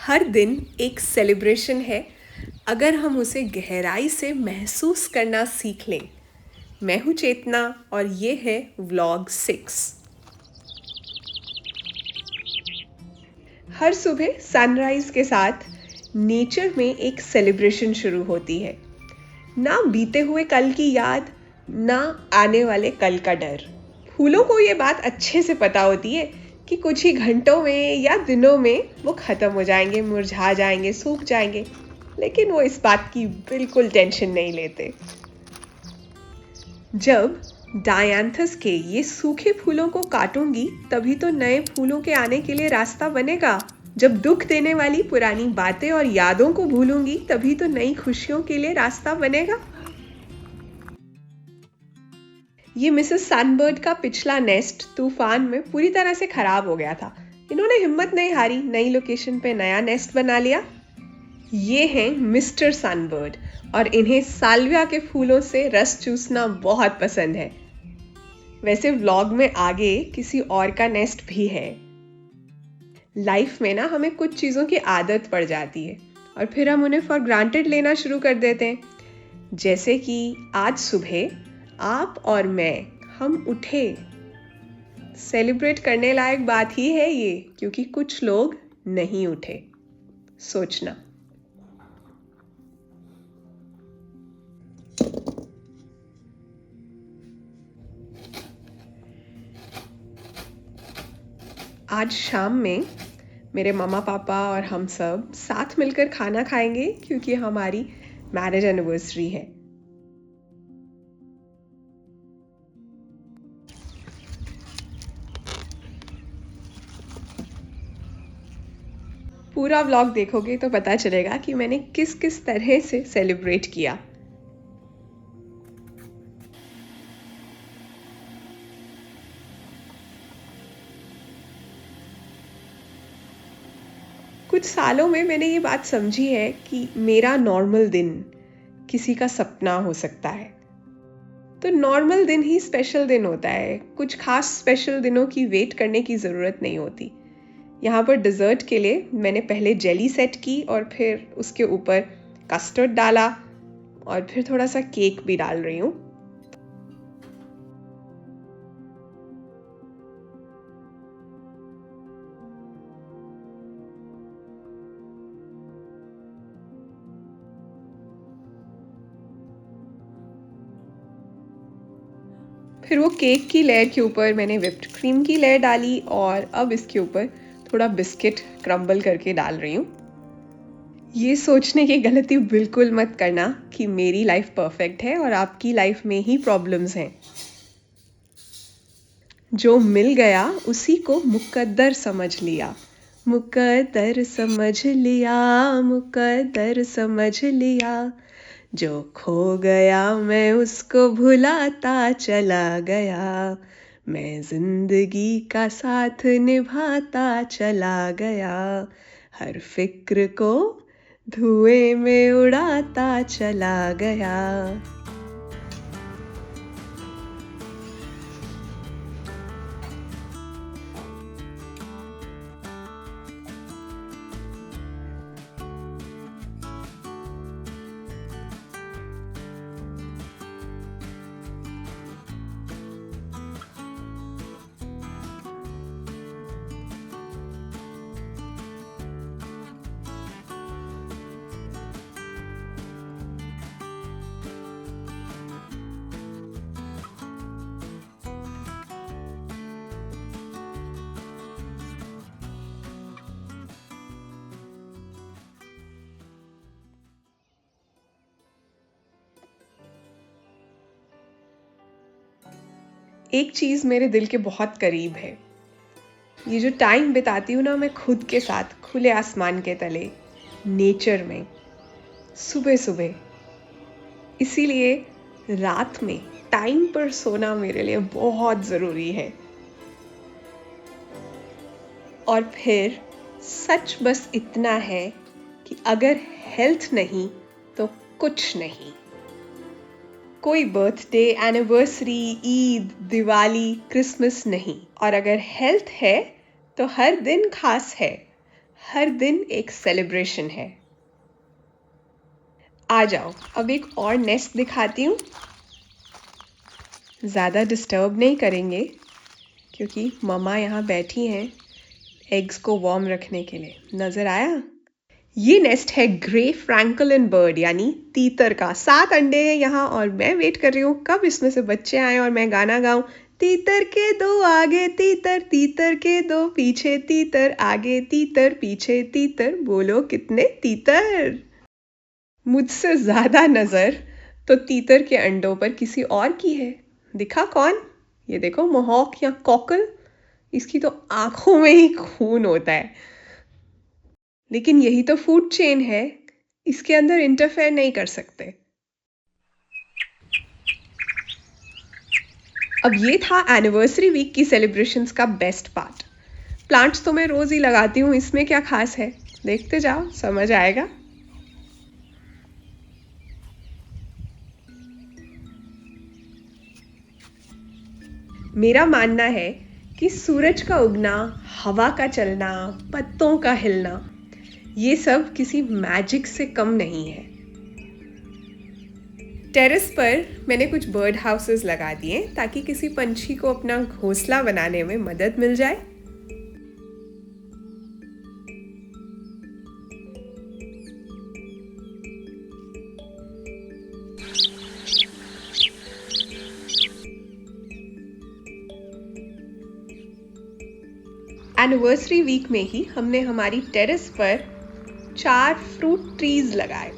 हर दिन एक सेलिब्रेशन है अगर हम उसे गहराई से महसूस करना सीख लें। मैं हूँ चेतना और ये है व्लॉग 6। हर सुबह सनराइज के साथ नेचर में एक सेलिब्रेशन शुरू होती है। ना बीते हुए कल की याद, ना आने वाले कल का डर। फूलों को ये बात अच्छे से पता होती है कि कुछ ही घंटों में या दिनों में वो खत्म हो जाएंगे, मुरझा जाएंगे, सूख जाएंगे, लेकिन वो इस बात की बिल्कुल टेंशन नहीं लेते। जब डायांथस के ये सूखे फूलों को काटूंगी तभी तो नए फूलों के आने के लिए रास्ता बनेगा। जब दुख देने वाली पुरानी बातें और यादों को भूलूंगी तभी तो नई खुशियों के लिए रास्ता बनेगा। ये मिसेस सनबर्ड का पिछला नेस्ट तूफान में पूरी तरह से खराब हो गया था। इन्होंने हिम्मत नहीं हारी, नई लोकेशन पे नया नेस्ट बना लिया। ये हैं मिस्टर सनबर्ड और इन्हें साल्विया के फूलों से रस चूसना बहुत पसंद है। वैसे व्लॉग में आगे किसी और का नेस्ट भी है। लाइफ में ना हमें कुछ चीज़ों की आदत पड़ जाती है और फिर हम उन्हें फॉर ग्रांटेड लेना शुरू कर देते हैं। जैसे कि आज सुबह आप और हम उठे। सेलिब्रेट करने लायक बात ही है ये, क्योंकि कुछ लोग नहीं उठे। सोचना। आज शाम में मेरे मम्मा पापा और हम सब साथ मिलकर खाना खाएंगे, क्योंकि हमारी मैरिज एनिवर्सरी है। पूरा व्लॉग देखोगे तो पता चलेगा कि मैंने किस किस तरह से सेलिब्रेट किया। कुछ सालों में मैंने ये बात समझी है कि मेरा नॉर्मल दिन किसी का सपना हो सकता है। तो नॉर्मल दिन ही स्पेशल दिन होता है। कुछ खास स्पेशल दिनों की वेट करने की ज़रूरत नहीं होती। यहाँ पर डिज़र्ट के लिए मैंने पहले जेली सेट की और फिर उसके ऊपर कस्टर्ड डाला और फिर थोड़ा सा केक भी डाल रही हूँ। फिर वो केक की लेयर के ऊपर मैंने व्हिप्ड क्रीम की लेयर डाली और अब इसके ऊपर थोड़ा बिस्किट क्रम्बल करके डाल रही हूँ। ये सोचने की गलती बिल्कुल मत करना कि मेरी लाइफ परफेक्ट है और आपकी लाइफ में ही प्रॉब्लम्स हैं। जो मिल गया उसी को मुकद्दर समझ लिया, मुकद्दर समझ लिया, मुकद्दर समझ लिया। जो खो गया मैं उसको भुलाता चला गया, मैं जिंदगी का साथ निभाता चला गया, हर फिक्र को धुएं में उड़ाता चला गया। एक चीज़ मेरे दिल के बहुत करीब है। ये जो टाइम बिताती हूँ ना मैं खुद के साथ, खुले आसमान के तले, नेचर में, सुबह सुबह। इसीलिए रात में टाइम पर सोना मेरे लिए बहुत ज़रूरी है। और फिर सच बस इतना है कि अगर हेल्थ नहीं तो कुछ नहीं। कोई birthday, anniversary, Eid, Diwali, Christmas नहीं। और अगर हेल्थ है तो हर दिन खास है, हर दिन एक सेलिब्रेशन है। आ जाओ, अब एक और नेस्ट दिखाती हूँ। ज़्यादा डिस्टर्ब नहीं करेंगे क्योंकि मम्मा यहाँ बैठी हैं एग्स को वार्म रखने के लिए। नज़र आया? ये नेस्ट है ग्रे फ्रैंकलिन बर्ड यानी तीतर का। 7 अंडे हैं यहाँ और मैं वेट कर रही हूँ कब इसमें से बच्चे आए और मैं गाना गाऊं। तीतर के दो आगे तीतर, तीतर के दो पीछे तीतर, आगे तीतर पीछे तीतर, बोलो कितने तीतर। मुझसे ज्यादा नजर तो तीतर के अंडों पर किसी और की है। दिखा कौन? ये देखो, मोहॉक या कॉकल। इसकी तो आंखों में ही खून होता है। लेकिन यही तो फूड चेन है, इसके अंदर इंटरफेयर नहीं कर सकते। अब ये था एनिवर्सरी वीक की सेलिब्रेशंस का बेस्ट पार्ट। प्लांट्स तो मैं रोज ही लगाती हूँ, इसमें क्या खास है? देखते जाओ, समझ आएगा। मेरा मानना है कि सूरज का उगना, हवा का चलना, पत्तों का हिलना, ये सब किसी मैजिक से कम नहीं है। टेरेस पर मैंने कुछ बर्ड हाउसेस लगा दिए ताकि किसी पंछी को अपना घोंसला बनाने में मदद मिल जाए। एनिवर्सरी वीक में ही हमने हमारी टेरेस पर 4 फ्रूट ट्रीज लगाए,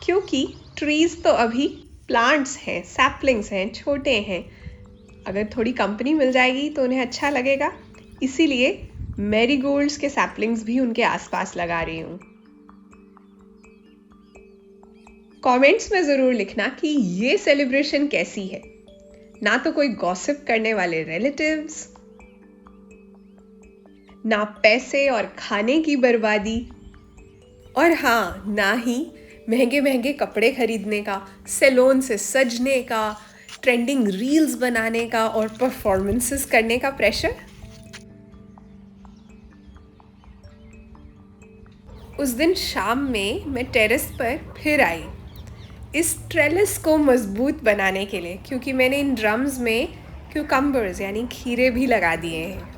क्योंकि ट्रीज तो अभी प्लांट्स हैं, सैपलिंग्स हैं, छोटे हैं। अगर थोड़ी कंपनी मिल जाएगी तो उन्हें अच्छा लगेगा, इसीलिए मैरीगोल्ड्स के सैपलिंग्स भी उनके आसपास लगा रही हूँ। कमेंट्स में ज़रूर लिखना कि ये सेलिब्रेशन कैसी है। ना तो कोई गॉसिप करने वाले रिलेटिव्स, ना पैसे और खाने की बर्बादी, और हाँ, ना ही महंगे महंगे कपड़े खरीदने का, सैलून से सजने का, ट्रेंडिंग रील्स बनाने का और परफॉर्मेंसेस करने का प्रेशर। उस दिन शाम में मैं टेरेस पर फिर आई इस ट्रेलिस को मजबूत बनाने के लिए, क्योंकि मैंने इन ड्रम्स में क्यूकम्बर्स यानी खीरे भी लगा दिए हैं।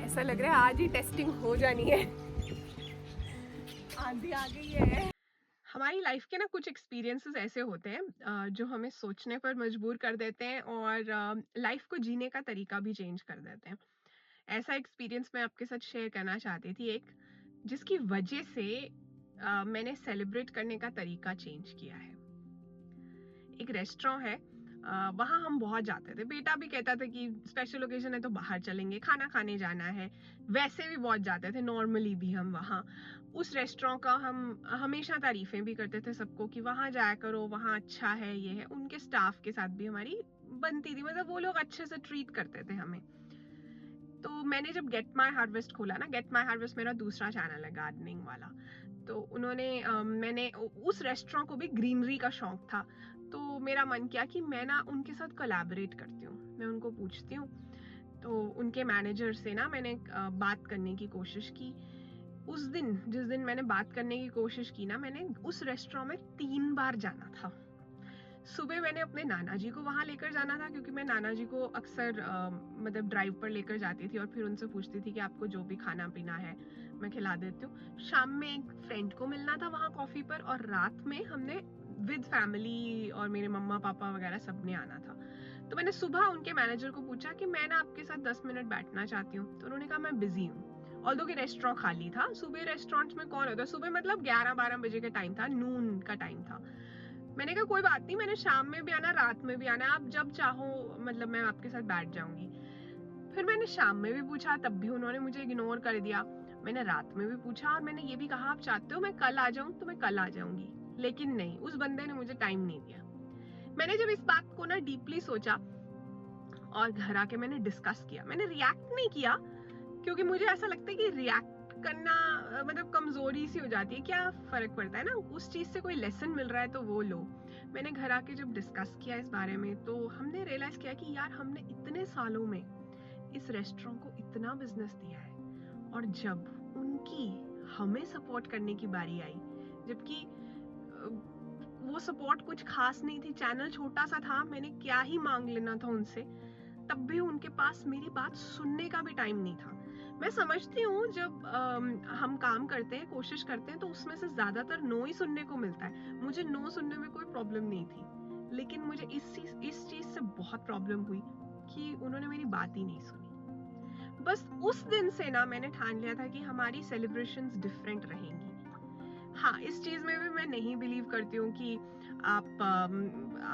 ऐसा लग रहा है आज ही टेस्टिंग हो जानी है। आंधी आ गई है। हमारी लाइफ के ना कुछ एक्सपीरियंसेस ऐसे होते हैं जो हमें सोचने पर मजबूर कर देते हैं और लाइफ को जीने का तरीका भी चेंज कर देते हैं। ऐसा एक्सपीरियंस मैं आपके साथ शेयर करना चाहती थी, एक जिसकी वजह से मैंने सेलिब्रेट करने का तरीका चेंज किया है। एक रेस्टोरेंट है, वहाँ हम बहुत जाते थे। बेटा भी कहता था कि स्पेशल ओकेजन है तो बाहर चलेंगे, खाना खाने जाना है। वैसे भी बहुत जाते थे, नॉर्मली भी हम वहाँ। उस रेस्टोरेंट का हम हमेशा तारीफें भी करते थे सबको कि वहाँ जाया करो, वहाँ अच्छा है, ये है। उनके स्टाफ के साथ भी हमारी बनती थी, मतलब वो लोग अच्छे से ट्रीट करते थे हमें। तो मैंने जब गेट माई हार्वेस्ट खोला ना, गेट माई हार्वेस्ट मेरा दूसरा चैनल है गार्डनिंग वाला, तो उन्होंने मैंने उस रेस्टोरेंट को भी ग्रीनरी का शौक था, तो मेरा मन किया कि मैं ना उनके साथ कोलैबोरेट करती हूँ, मैं उनको पूछती हूँ। तो उनके मैनेजर से ना मैंने बात करने की कोशिश की। उस दिन जिस दिन मैंने बात करने की कोशिश की ना, मैंने उस रेस्टोरेंट में 3 बार जाना था। सुबह मैंने अपने नाना जी को वहाँ लेकर जाना था, क्योंकि मैं नाना जी को अक्सर मतलब ड्राइव पर लेकर जाती थी और फिर उनसे पूछती थी कि आपको जो भी खाना पीना है मैं खिला देती हूँ। शाम में एक फ्रेंड को मिलना था वहाँ कॉफ़ी पर, और रात में हमने विद फैमिली और मेरे मम्मा पापा वगैरह सबने आना था। तो मैंने सुबह उनके मैनेजर को पूछा कि मैं ना आपके साथ 10 मिनट बैठना चाहती हूँ। तो उन्होंने कहा मैं बिजी हूँ। ऑल्दो कि रेस्टोरेंट खाली था। सुबह रेस्टोरेंट्स में कौन होता है, सुबह मतलब 11-12 बजे का टाइम था, नून का टाइम था। मैंने कहा कोई बात नहीं, मैंने शाम में भी आना, रात में भी आना, आप जब चाहो, मतलब मैं आपके साथ बैठ जाऊंगी। फिर मैंने शाम में भी पूछा, तब भी उन्होंने मुझे इग्नोर कर दिया। मैंने रात में भी पूछा और मैंने ये भी कहा आप चाहते हो मैं कल आ जाऊं तो मैं कल आ जाऊंगी, लेकिन नहीं, उस बंदे ने मुझे टाइम नहीं दिया। मैंने जब इस बात को ना डीपली सोचा और घर आके मैंने डिस्कस किया, मैंने रिएक्ट नहीं किया क्योंकि मुझे ऐसा लगता है कि रिएक्ट करना मतलब कमजोरी सी हो जाती है, क्या फर्क पड़ता है ना, उस चीज से कोई लेसन मिल रहा है तो वो लो। मैंने घर आके जब डिस्कस किया इस बारे में तो हमने रियलाइज किया कि यार हमने इतने सालों में इस रेस्टोरेंट को इतना बिजनेस दिया है, और जब उनकी हमें सपोर्ट करने की बारी आई, जबकि वो सपोर्ट कुछ खास नहीं थी, चैनल छोटा सा था, मैंने क्या ही मांग लेना था उनसे, तब भी उनके पास मेरी बात सुनने का भी टाइम नहीं था। मैं समझती हूँ जब हम काम करते हैं, कोशिश करते हैं, तो उसमें से ज्यादातर नो ही सुनने को मिलता है। मुझे नो सुनने में कोई प्रॉब्लम नहीं थी, लेकिन मुझे इस चीज से बहुत प्रॉब्लम हुई कि उन्होंने मेरी बात ही नहीं सुनी। बस उस दिन से ना मैंने ठान लिया था कि हमारी सेलिब्रेशंस डिफरेंट रहेंगी। हाँ, इस चीज में भी मैं नहीं बिलीव करती हूँ कि आप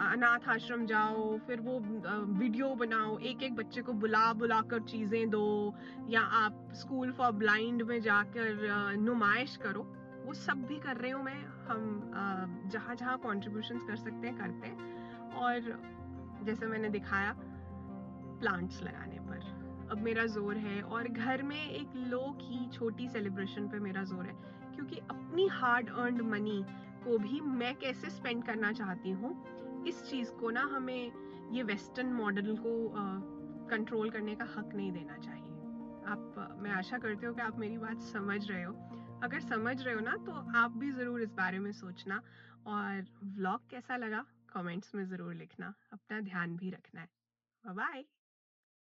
अनाथ आश्रम जाओ, फिर वो वीडियो बनाओ, एक एक बच्चे को बुला बुला कर चीजें दो, या आप स्कूल फॉर ब्लाइंड में जाकर नुमाइश करो। वो सब भी कर रही हूँ मैं, हम जहाँ जहाँ कॉन्ट्रीब्यूशन कर सकते हैं करते हैं। और जैसे मैंने दिखाया प्लांट्स लगाने पर अब मेरा जोर है, और घर में एक लो की छोटी सेलिब्रेशन पे मेरा जोर है, क्योंकि अपनी हार्ड अर्नड मनी को भी मैं कैसे स्पेंड करना चाहती हूँ, इस चीज को ना हमें ये वेस्टर्न मॉडल को कंट्रोल करने का हक नहीं देना चाहिए। आप मैं आशा करती हूँ कि आप मेरी बात समझ रहे हो। अगर समझ रहे हो ना तो आप भी जरूर इस बारे में सोचना, और व्लॉग कैसा लगा कमेंट्स में जरूर लिखना। अपना ध्यान भी रखना है। Bye bye.